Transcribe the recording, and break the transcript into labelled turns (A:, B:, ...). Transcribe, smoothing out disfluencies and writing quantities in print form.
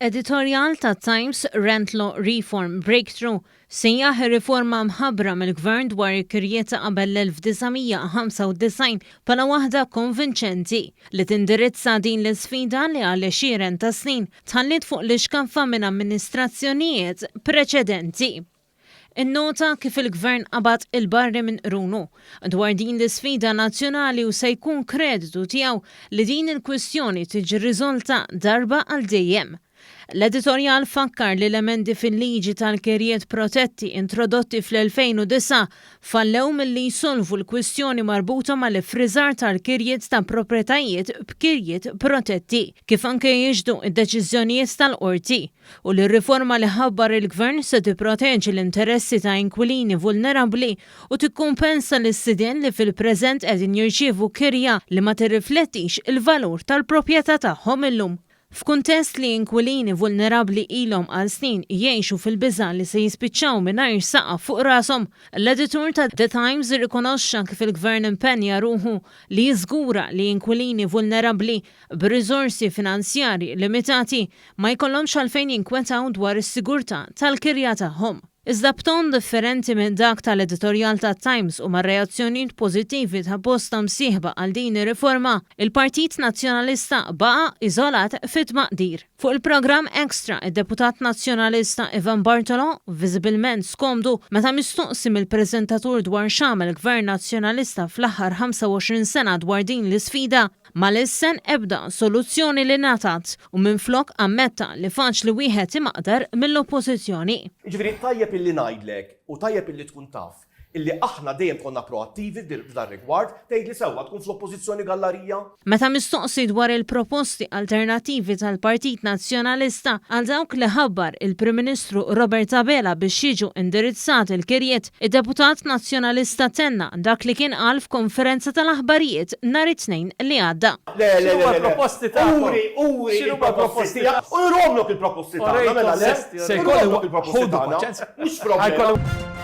A: Editorjal tat-Times Rent Law Reform Breakthrough sejjaħ ir-riforma mħabbra mill-Gvern dwar il-kirjiet qabel l-1995 bħala waħda konvinċenti li tindirizza din l-isfida li għal 20 ta' snin tħallit fuq l-ixkaffa minn amministrazzjonijiet preċedenti. Innota kif il-Gvern qabad il-barri minn qrunu dwar din l-isfida nazzjonali u se jkun kreditu tiegħu li din il-kwistjoni tiġi riżolta darba għal dejjem. L-editorjal fakkar li l-emendi fil-liġi tal-kirjiet protetti introdotti fl-2009 fallew milli jsolvu l-kwistjoni marbuta mal-iffriżar tal-kirjiet ta' proprjetajiet b'kirjiet protetti, kif anke jiġdu d-deċiżjonijiet tal-Qorti u l-riforma li ħabbar il-Gvern se tipproteġi l-interessi ta' inkwilini vulnerabbli u tikkumpensa lis-sidien li fil-preżent qegħdin jirċievu kirja li ma tirriflettix il-valur tal-proprjetà tagħhom illum. F'kuntest li inkwilini vulnerabbli ilhom għal snin jgħixu fil-biża' li se jispiċċaw mingħajr saqaf fuq rashom, l-editur ta' tat-Times irrikonoxxa kif il-Gvern impenja ruħu li jiżgura li inkwilini vulnerabbli b'riżorsi finanzjarji limitati ma jkollhomx għalfejn jinkwetaw dwar is-sigurtà tal-kirja tagħhom. Iżda b'ton differenti minn dak tal-editorjal tat-Times u mar-reazzjonijiet pożittivi ta' bosta msieħba għal din ir-riforma, il-Partit Nazzjonalista baqa' iżolat fit-tmaqdir. Fuq il-programm Extra, id-Deputat Nazzjonalista Ivan Bartolo, viżibilment skomdu meta mistoqsi mill-preżentatur dwar x'għamel il-Gvern Nazzjonalista fl-aħħar 25 sena dwar din l-isfida, ma l-issen ebda soluzzjoni li natat u minflok ammetta li faċli wieħed imaqdar mill-oppożizzjoni.
B: Ġifieri tajjeb illi ngħidlek u tajjeb illi tkun taf illi aħna dejjem konna proattivi f'dan rigward tgħidli sewwa tkun fl-oppożizzjoni gallarija.
A: Meta mistoqsi dwar il-proposti alternattivi tal-Partit Nazzjonalista għal dawk li ħabbar il-Prim Ministru Robert Abela biex jiġu indirizzati l-kirjiet, id-Deputat Nazzjonalista tenna dak li kien qal f'konferenza tal-aħbarijiet nhar it-tnejn li għadda.
C: proposti tagħhom.
B: Uri il-proposti u nromlok il-proposti tagħna.
C: Se jkollok il-proposti tagħna.
B: Mhux problema.